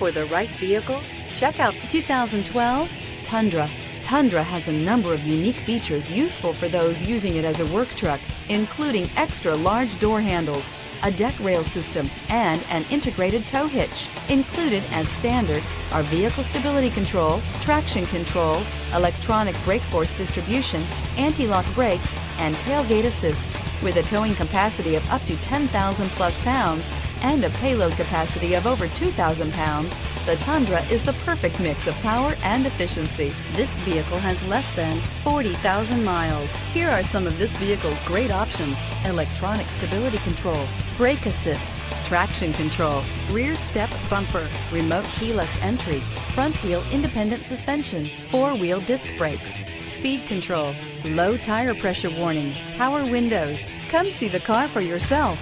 For the right vehicle, check out 2012 Tundra. Tundra has a number of unique features useful for those using it as a work truck, including extra large door handles, a deck rail system, and an integrated tow hitch. Included as standard are vehicle stability control, traction control, electronic brake force distribution, anti-lock brakes, and tailgate assist. With a towing capacity of up to 10,000 plus pounds and a payload capacity of over 2,000 pounds, the Tundra is the perfect mix of power and efficiency. This vehicle has less than 40,000 miles. Here are some of this vehicle's great options: electronic stability control, brake assist, traction control, rear step bumper, remote keyless entry, front wheel independent suspension, four-wheel disc brakes, speed control, low tire pressure warning, power windows. Come see the car for yourself.